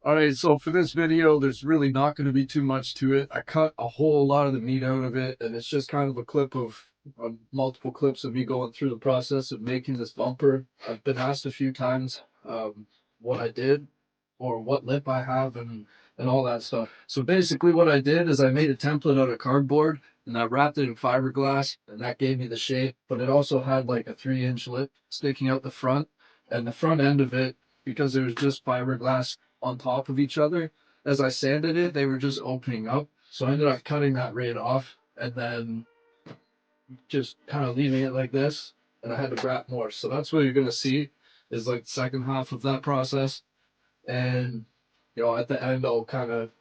Alright, so for this video, there's really not going to be too much to it. I cut a whole lot of the meat out of it, and it's just kind of a clip of multiple clips of me going through the process of making this bumper. I've been asked a few times what I did, or what lip I have, and all that stuff. So basically what I did is I made a template out of cardboard, and I wrapped it in fiberglass, and that gave me the shape, but it also had like a 3-inch lip sticking out the front, and the front end of it, because it was just fiberglass on top of each other. As I sanded it, they were just opening up. So I ended up cutting that right off and then just kind of leaving it like this. And I had to wrap more. So that's what you're going to see is like the second half of that process. And, at the end, I'll kind of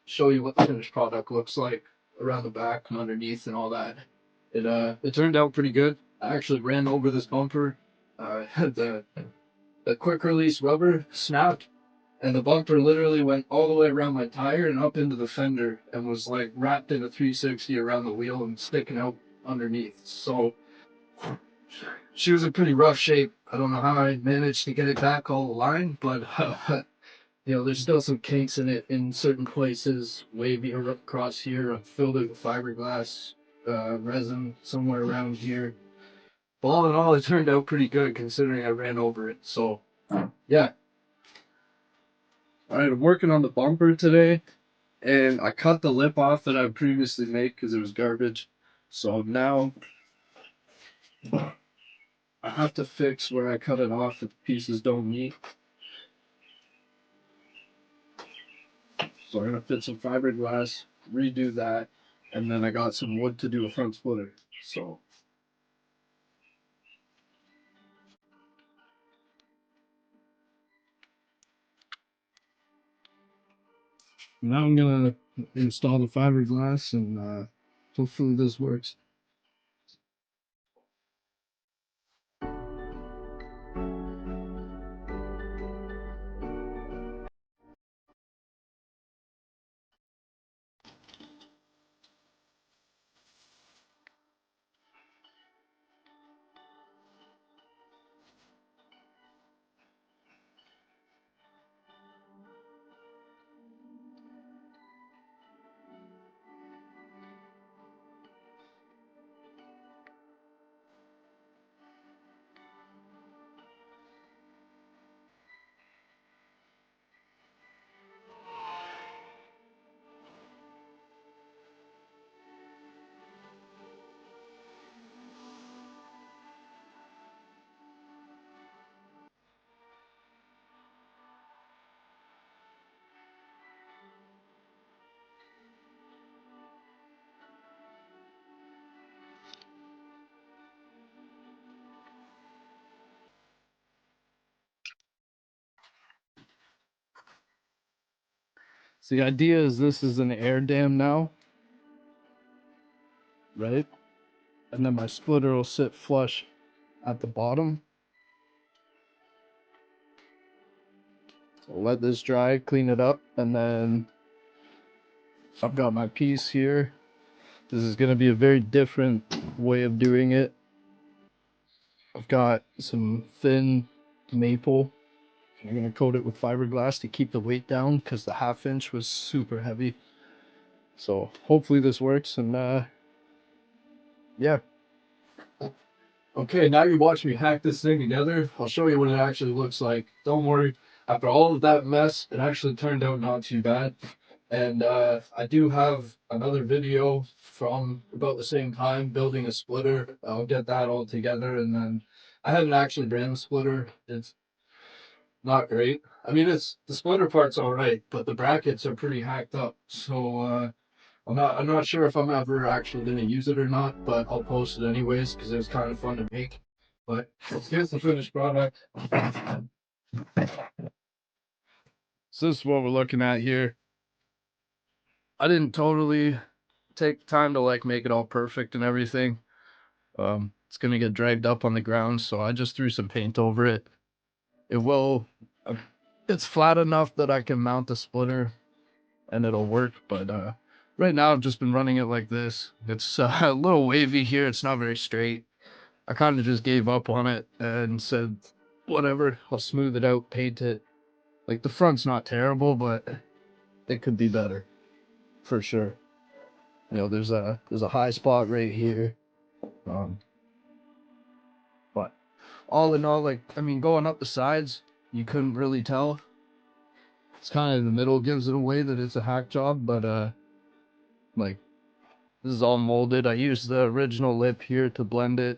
show you what the finished product looks like around the back and underneath and all that. It turned out pretty good. I actually ran over this bumper. Had the quick release rubber snapped, and the bumper literally went all the way around my tire and up into the fender and was like wrapped in a 360 around the wheel and sticking out underneath. So she was in pretty rough shape. I don't know how I managed to get it back all aligned, but there's still some kinks in it in certain places. Wavy across here. I filled it with fiberglass resin somewhere around here. But all in all, it turned out pretty good considering I ran over it. So yeah. All right, I'm working on the bumper today. And I cut the lip off that I previously made because it was garbage. So now I have to fix where I cut it off if the pieces don't meet. So I'm gonna fit some fiberglass, redo that, and then I got some wood to do a front splitter. So now I'm gonna install the fiberglass and hopefully this works. So the idea is this is an air dam now, right? And then my splitter will sit flush at the bottom. So I'll let this dry, clean it up, and then I've got my piece here. This is going to be a very different way of doing it. I've got some thin maple. I'm going to coat it with fiberglass to keep the weight down because the 1/2 inch was super heavy. So hopefully this works, and yeah. Okay, now you watch me hack this thing together. I'll show you what it actually looks like. Don't worry, after all of that mess, it actually turned out not too bad. And I do have another video from about the same time building a splitter. I'll get that all together, and then I haven't actually ran the splitter. It's not great. I mean, it's the splitter part's all right, but the brackets are pretty hacked up. So I'm not sure if I'm ever actually gonna use it or not, but I'll post it anyways because it was kind of fun to make. But here's the finished product. So this is what we're looking at here. I didn't totally take time to like make it all perfect and everything. It's gonna get dragged up on the ground, so I just threw some paint over it. It will. Uh, it's flat enough that I can mount the splitter, and it'll work. But right now I've just been running it like this. It's a little wavy here. It's not very straight. I kind of just gave up on it and said, whatever. I'll smooth it out, paint it, Like the front's not terrible, but it could be better for sure. You know, there's a high spot right here. But all in all, like, I mean, going up the sides, you couldn't really tell. It's kind of in the middle, gives it away that it's a hack job, but like, this is all molded. I used the original lip here to blend it.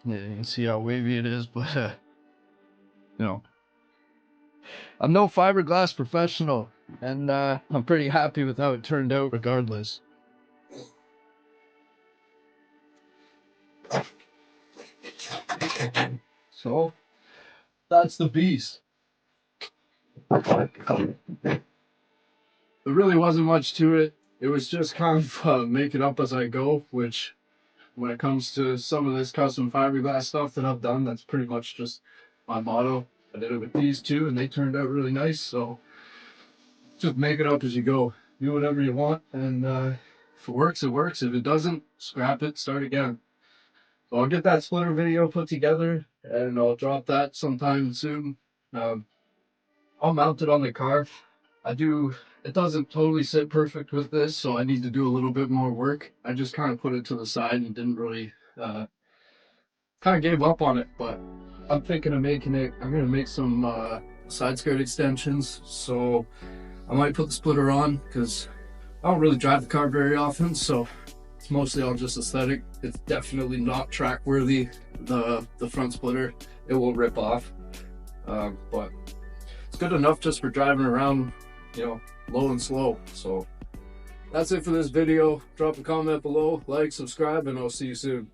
Yeah, you can see how wavy it is, but you know, I'm no fiberglass professional, and I'm pretty happy with how it turned out regardless. So that's the beast. There really wasn't much to it. It was just kind of make it up as I go, which when it comes to some of this custom fiberglass stuff that I've done, that's pretty much just my motto. I did it with these two and they turned out really nice, so just make it up as you go. Do whatever you want, and if it works, it works. If it doesn't, scrap it, start again. So I'll get that splitter video put together and I'll drop that sometime soon. I'll mount it on the car. It doesn't totally sit perfect with this, so I need to do a little bit more work. I just kind of put it to the side and didn't really, kind of gave up on it, but I'm thinking of making it, I'm going to make some side skirt extensions, so I might put the splitter on because I don't really drive the car very often, so it's mostly all just aesthetic. It's definitely not track worthy, the front splitter. It will rip off, but it's good enough just for driving around, you know, low and slow. So that's it for this video. Drop a comment below, like, subscribe, and I'll see you soon.